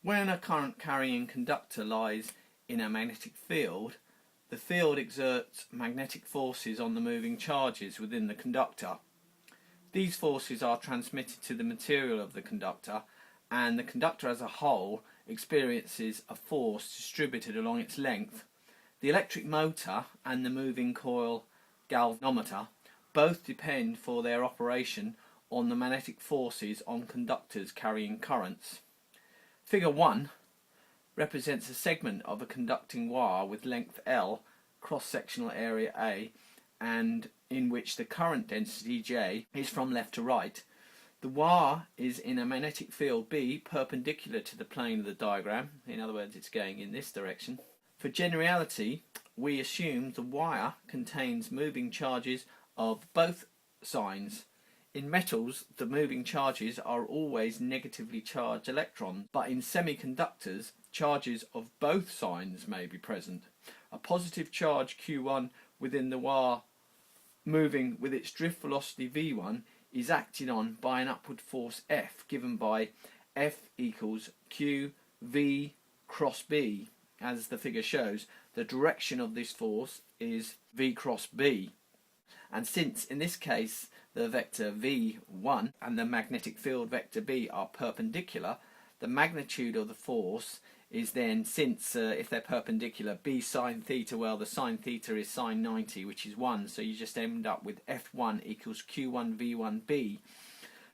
When a current carrying conductor lies in a magnetic field, the field exerts magnetic forces on the moving charges within the conductor. These forces are transmitted to the material of the conductor, and the conductor as a whole experiences a force distributed along its length. The electric motor and the moving coil galvanometer both depend for their operation on the magnetic forces on conductors carrying currents. Figure 1 represents a segment of a conducting wire with length L, cross-sectional area A, and in which the current density J is from left to right. The wire is in a magnetic field B perpendicular to the plane of the diagram, in other words it's going in this direction. For generality, we assume the wire contains moving charges of both signs. In metals, the moving charges are always negatively charged electrons, but in semiconductors, charges of both signs may be present. A positive charge Q1 within the wire moving with its drift velocity V1 is acted on by an upward force F, given by F equals Q V cross B. As the figure shows, the direction of this force is V cross B. And since in this case the vector V1 and the magnetic field vector B are perpendicular, the magnitude of the force is then, since if they're perpendicular, B sine theta, well the sine theta is sine 90, which is 1, so you just end up with F1 equals Q1 V1B.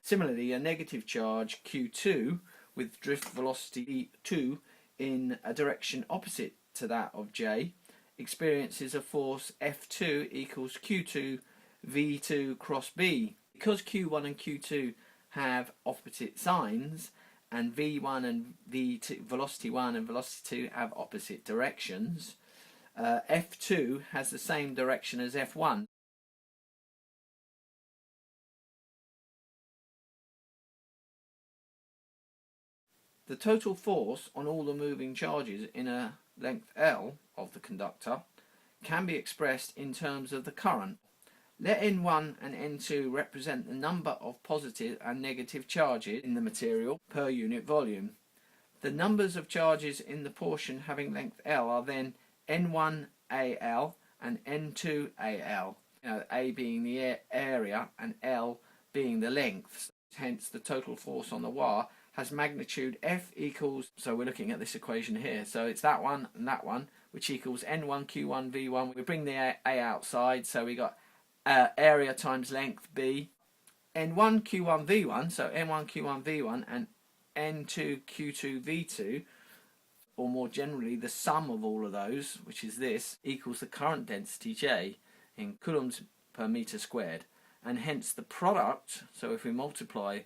Similarly, a negative charge Q2 with drift velocity V2 in a direction opposite to that of J experiences a force F2 equals Q2 V2 cross B. Because Q1 and Q2 have opposite signs, and V1 and V2, velocity 1 and velocity 2 have opposite directions, F2 has the same direction as F1. The total force on all the moving charges in a length L of the conductor can be expressed in terms of the current. Let N1 and N2 represent the number of positive and negative charges in the material per unit volume. The numbers of charges in the portion having length L are then N1AL and N2AL, A being the area and L being the length. Hence the total force on the wire has magnitude F equals, so we're looking at this equation here, so it's that one and that one, which equals N1 Q1 V1. We bring the A outside, so we got area times length B, N1 Q1 V1, so N1 Q1 V1 and N2 Q2 V2, or more generally the sum of all of those, which is this, equals the current density J in coulombs per meter squared, and hence the product, so if we multiply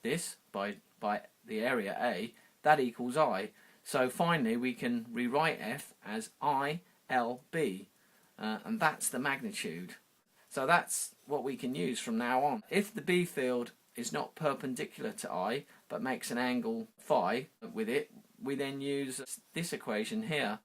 this by the area A, that equals I. So finally we can rewrite F as ILB. And that's the magnitude. So that's what we can use from now on. If the B field is not perpendicular to I but makes an angle phi with it, we then use this equation here.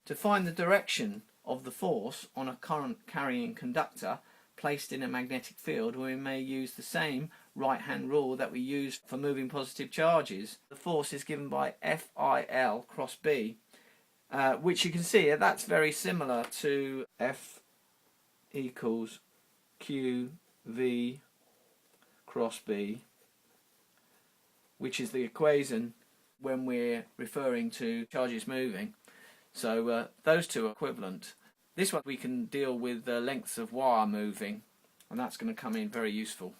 To find the direction of the force on a current carrying conductor placed in a magnetic field, we may use the same right-hand rule that we used for moving positive charges. The force is given by FIL cross B, which you can see that's very similar to F equals QV cross B, which is the equation when we're referring to charges moving. So those two are equivalent. This one we can deal with the lengths of wire moving, and that's going to come in very useful.